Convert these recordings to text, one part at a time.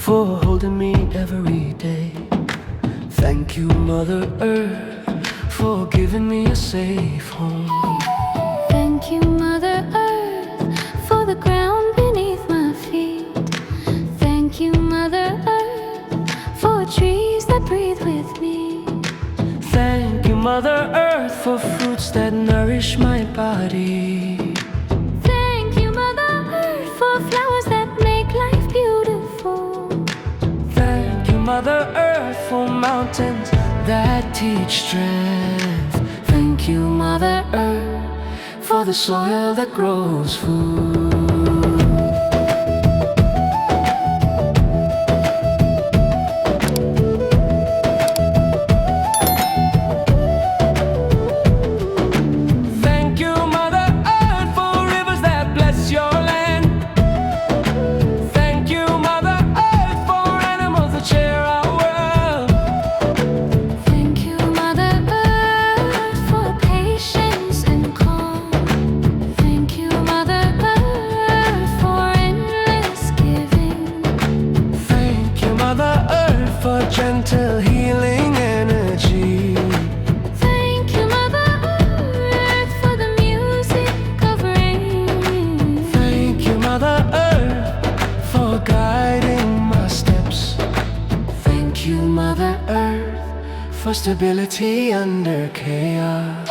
for holding me every day. Thank you, Mother Earth, for giving me a safe home. Thank you, Mother Earth, for the ground beneath my feet. Thank you, Mother Earth, for trees that breathe with me. Thank you, Mother Earth, for fruits that nourish my body. Thank you, Mother Earth, for flowers that make life beautiful. Thank you, Mother Earth, for mountains that teach strength. Thank you, Mother Earth, for the soil that grows food. Thank you, Mother Earth, for rivers that bless your land. Thank you, Mother Earth, for animals that share our world. Thank you, Mother Earth, for patience and calm. Thank you, Mother Earth, for endless giving. Thank you, Mother Earth, for gentle healing energy. Thank you, Mother Earth, for the music of rain. Thank you, Mother Earth, for guiding my steps. Thank you, Mother Earth, for stability under chaos.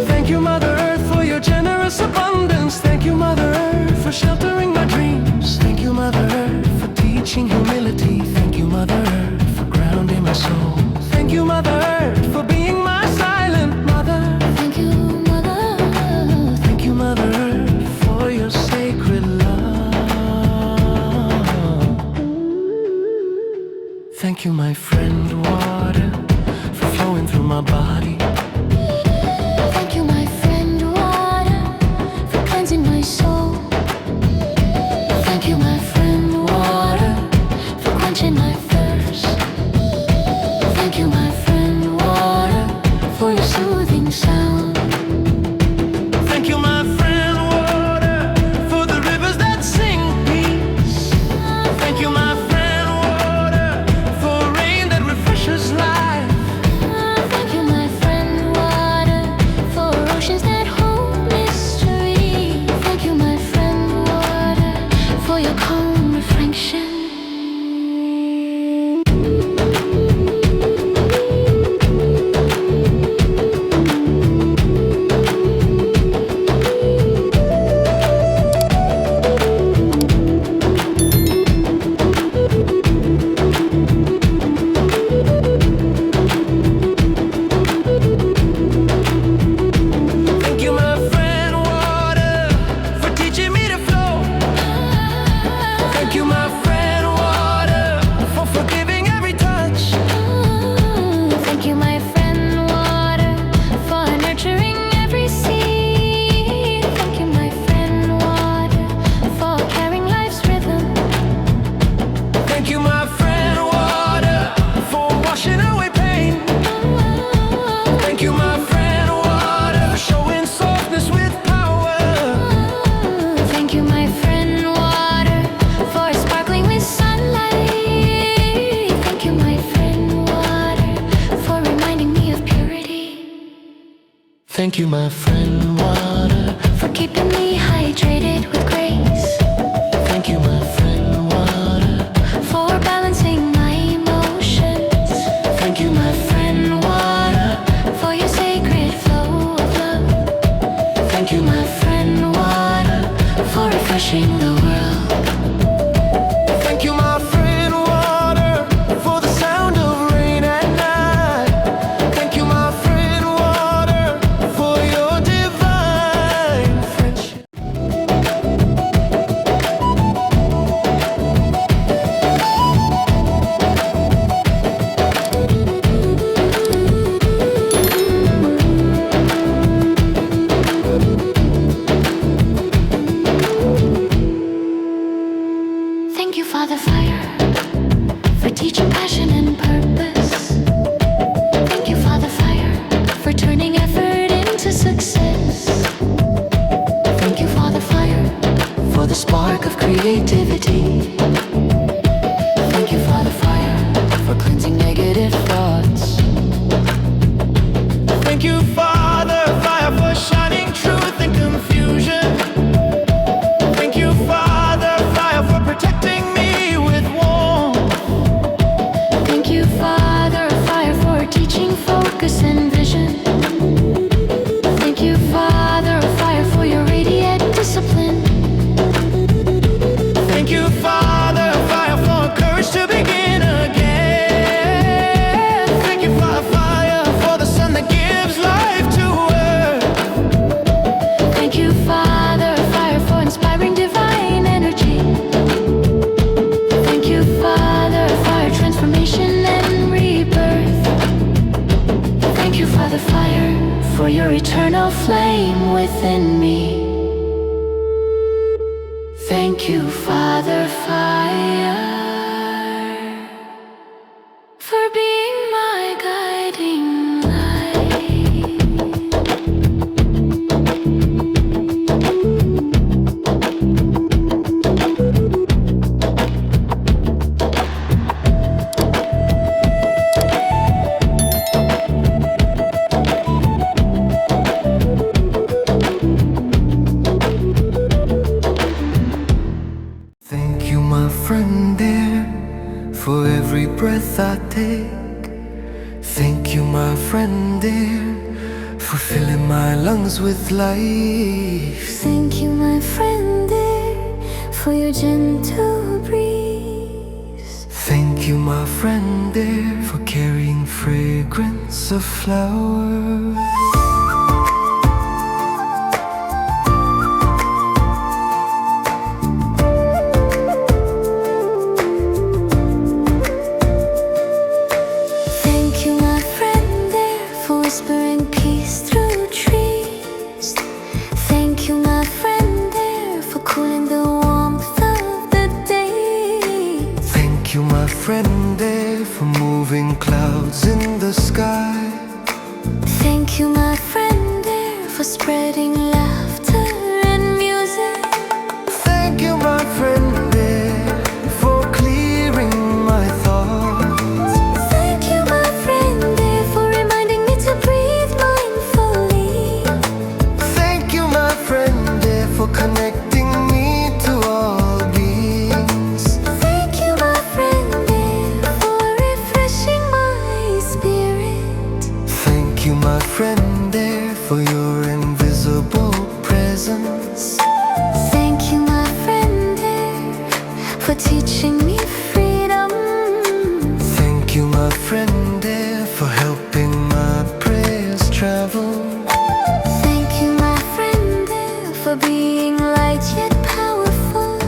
Thank you, Mother Earth, for your generous abundance. Thank you, Mother Earth, for sheltering my dreams. Thank you, Mother Earth, for teaching humility. Thank you, Mother Earth, for grounding my soul. Thank you, Mother Earth, for being my silent mother. Thank you, Mother Earth. Thank you, Mother Earth, for your sacred love. Thank you, my friend water, for flowing through my body. Thank you, my friend water, for cleansing my soul. Thank you, my friend water, for quenching my thirst. Thank you, my friend water, for your soothing sound. Thank you, my friend water, for the rivers that sing peace. Thank you, my friend water, for rain that refreshes life. Thank you, my friend water, for oceans that hold mystery. Thank you, my friend water, for your calm reflection. Thank you, my friend water, for teaching me to flow. Thank you, my friend water, for forgiving every touch. Thank you, my friend water, for nurturing every seed. Thank you, my friend water, for carrying life's rhythm. Thank you, my friend water, for washing away pain. Thank you, my friend water, for showing softness with power. Thank you, my friend water, for sparkling with sunlight. Thank you, my friend water, for reminding me of purity. Thank you, my friend water, For keeping me hydrated with grace. thank you, my friend water, For balancing my emotions. thank you, my friend water, For your sacred flow of love. thank you, my Friend water, for refreshing the Thank you, Father Fire, for teaching passion and purpose. Thank you, Father Fire, for turning effort into success. Thank you, Father Fire, for the spark of creativity. Thank you, Father Fire, for cleansing negative thoughts. Thank you, Father Fire, for shining truth in confusion. Thank you, Father Fire, for protecting me with warmth. Thank you, Father Fire, for teaching focus and vision. Thank you, Father Fire, for your radiant discipline. Thank you, Father Fire, for courage to begin again. Thank you, Father Fire, for the sun that gives life to earth. Thank you, Father Fire, for inspiring divine energy. Thank you, Father Fire, transformation and rebirth. Thank you, Father Fire, for your eternal flame within me. Thank you, Father Fire, for being my guiding light. Thank you, my friend dear, for every breath I take. Thank you, my friend dear, for filling my lungs with life. Thank you, my friend dear, for your gentle breeze. Thank you, my friend dear, for carrying fragrance of flowers. Thank you, my friend dear, for whispering peace through trees. Thank you, my friend dear, for cooling the warmth of the day. Thank you, my friend dear, for moving clouds in the sky. Thank you, my friend dear, for spreading laughter and music. Thank you, my friend dear, for clearing my thoughts. Thank you, my friend dear, for reminding me to breathe mindfully. Thank you, my friend dear, for connecting me to all beings. Thank you, my friend dear, for refreshing my spirit. Thank you, my friend dear, for your invisible presence. Thank you, my friend dear, for teaching me freedom. Thank you, my friend dear, for helping my prayers travel. Thank you, my friend dear, for being light yet powerful.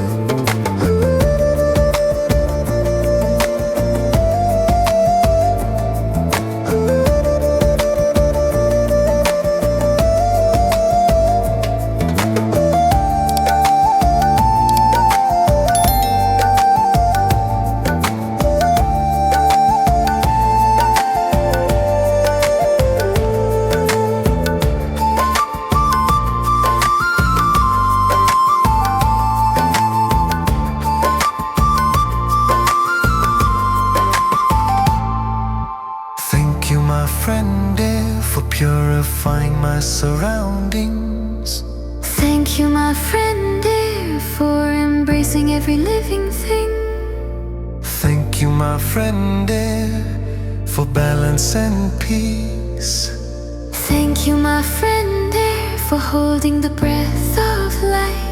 Thank you, my friend dear, for purifying my surroundings. Thank you, my friend dear, for embracing every living thing. Thank you, my friend dear, for balance and peace. Thank you, my friend dear, for holding the breath of life.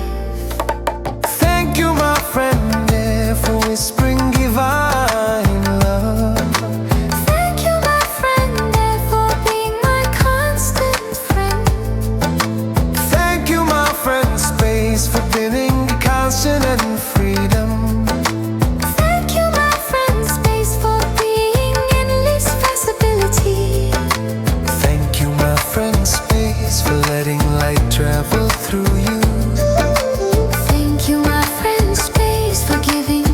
Thank you, my friend dear, for whispering divine love. Thank you, my friend dear, for being my constant friend. Thank you, my friend space, for giving constant and freedom. Thank you, my friend space, for being endless possibility. Thank you, my friend space, for letting light travel through you. Thank you, my friend space, for giving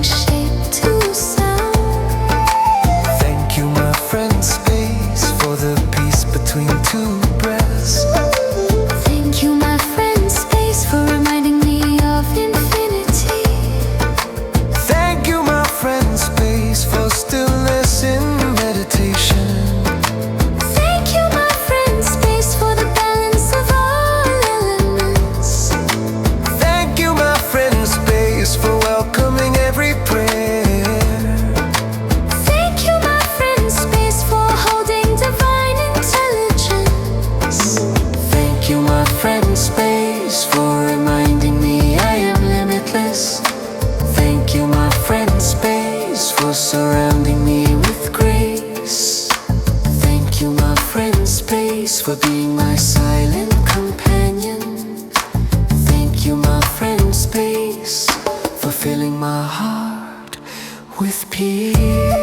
reminding me I am limitless. Thank you, my friend space, for surrounding me with grace. Thank you, my friend space, for being my silent companion. Thank you, my friend space, for filling my heart with peace.